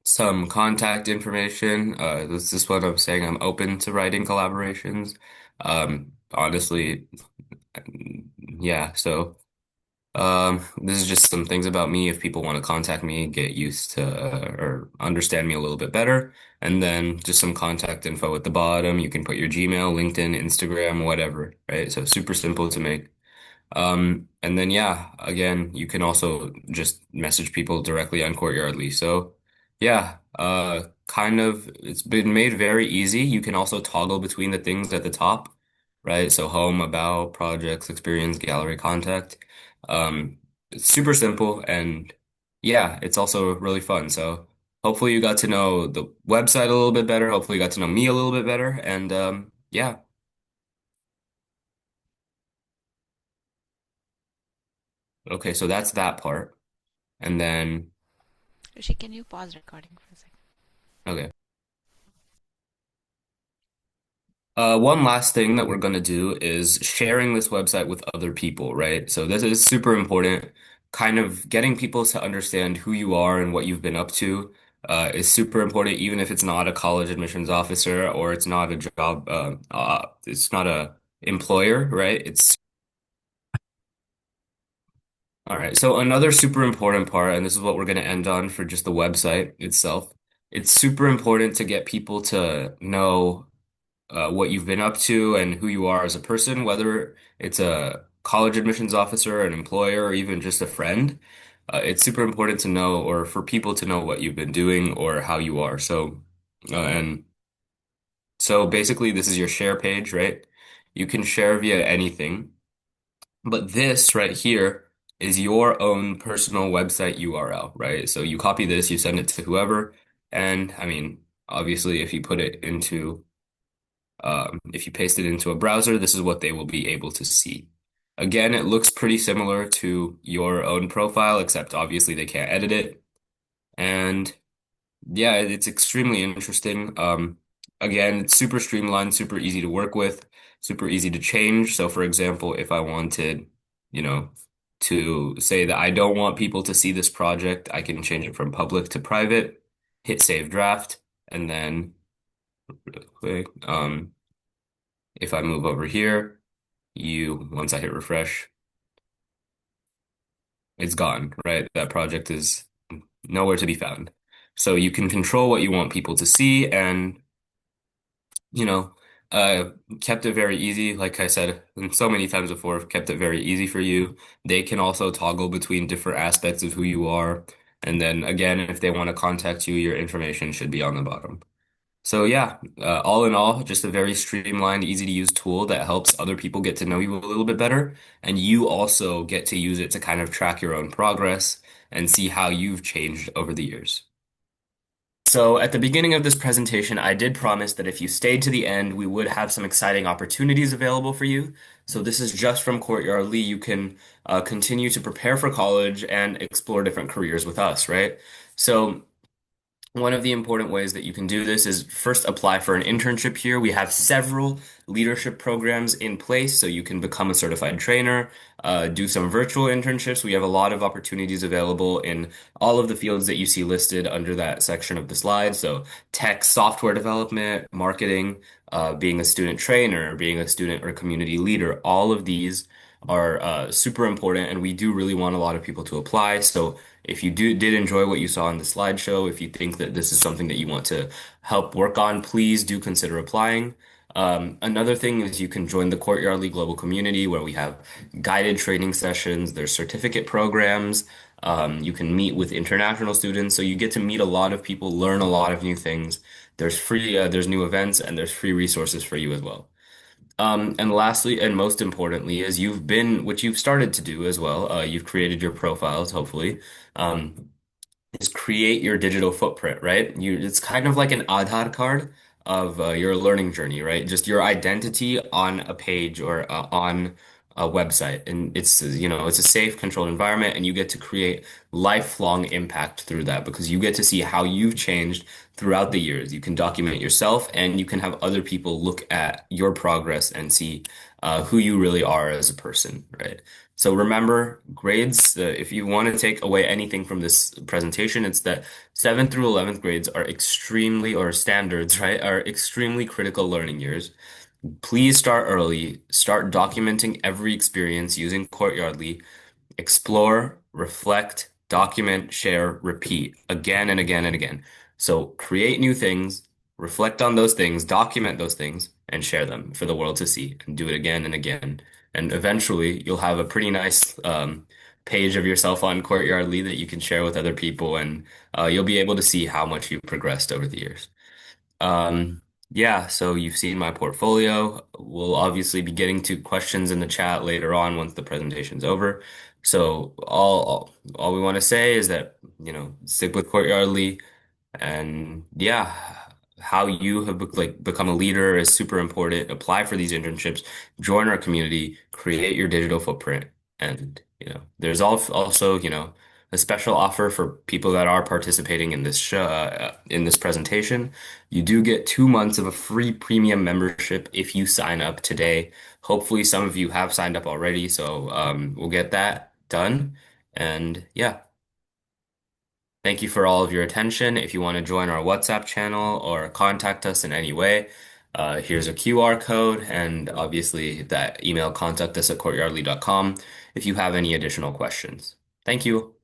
some contact information. This is what I'm saying. I'm open to writing collaborations. Honestly, yeah. So, this is just some things about me. If people want to contact me, get used to or understand me a little bit better, and then just some contact info at the bottom. You can put your Gmail, LinkedIn, Instagram, whatever, right? So super simple to make. And then yeah, again, you can also just message people directly on Courtyardly. So yeah, kind of it's been made very easy. You can also toggle between the things at the top, right? So home, about, projects, experience, gallery, contact. It's super simple and yeah, it's also really fun. So hopefully you got to know the website a little bit better. Hopefully you got to know me a little bit better. And yeah, okay, so that's that part. And then Rishi, can you pause recording for a second? okay. One last thing that we're going to do is sharing this website with other people, right? So this is super important. Kind of getting people to understand who you are and what you've been up to is super important, even if it's not a college admissions officer or it's not a job, it's not a employer, right? It's all right. So another super important part, and this is what we're going to end on for just the website itself. It's super important to get people to know what you've been up to and who you are as a person, whether it's a college admissions officer, an employer, or even just a friend. It's super important to know or for people to know what you've been doing or how you are. And so basically, this is your share page, right? You can share via anything, but this right here is your own personal website URL, right? So you copy this, you send it to whoever, and I mean, obviously, if you paste it into a browser, this is what they will be able to see. Again, it looks pretty similar to your own profile, except obviously they can't edit it. And yeah, it's extremely interesting. Again, it's super streamlined, super easy to work with, super easy to change. So for example, if I wanted, you know, to say that I don't want people to see this project, I can change it from public to private, hit save draft, and then click. If I move over here, once I hit refresh, it's gone, right? That project is nowhere to be found. So you can control what you want people to see and, you know, uh, kept it very easy. Like I said, and so many times before, kept it very easy for you. They can also toggle between different aspects of who you are. And then again, if they want to contact you, your information should be on the bottom. So yeah, all in all, just a very streamlined, easy to use tool that helps other people get to know you a little bit better. And you also get to use it to kind of track your own progress and see how you've changed over the years. So at the beginning of this presentation, I did promise that if you stayed to the end, we would have some exciting opportunities available for you. So this is just from Courtyardly. You can continue to prepare for college and explore different careers with us, right? So one of the important ways that you can do this is first apply for an internship here. We have several leadership programs in place, so you can become a certified trainer, do some virtual internships. We have a lot of opportunities available in all of the fields that you see listed under that section of the slide. So tech, software development, marketing, being a student trainer, being a student or community leader, all of these. are super important, and we do really want a lot of people to apply. So if you did enjoy what you saw in the slideshow, if you think that this is something that you want to help work on, please do consider applying. Another thing is you can join the Courtyardly Global Community where we have guided training sessions, there's certificate programs. You can meet with international students, so you get to meet a lot of people, learn a lot of new things. There's new events, and there's free resources for you as well. And lastly, and most importantly, is which you've started to do as well. You've created your profiles, hopefully. Um, is create your digital footprint, right? It's kind of like an Aadhaar card of your learning journey, right? Just your identity on a page or on a website. And it's a safe, controlled environment, and you get to create lifelong impact through that because you get to see how you've changed throughout the years. You can document yourself and you can have other people look at your progress and see who you really are as a person, right? So remember, grades, if you want to take away anything from this presentation, it's that 7th through 11th grades are or standards, right, are extremely critical learning years. Please start early, start documenting every experience using Courtyardly. Explore, reflect, document, share, repeat again and again and again. So create new things, reflect on those things, document those things, and share them for the world to see, and do it again and again. And eventually, you'll have a pretty nice page of yourself on Courtyardly that you can share with other people, and you'll be able to see how much you've progressed over the years. Yeah, so you've seen my portfolio. We'll obviously be getting to questions in the chat later on once the presentation's over. So all we want to say is that, stick with Courtyardly, and yeah, how you have become a leader is super important. Apply for these internships, join our community, create your digital footprint. And, there's also, a special offer for people that are participating in this show, in this presentation. You do get 2 months of a free premium membership if you sign up today. Hopefully, some of you have signed up already, so we'll get that done. And yeah. Thank you for all of your attention. If you want to join our WhatsApp channel or contact us in any way, here's a QR code and obviously that email contact us at courtyardly.com if you have any additional questions. Thank you.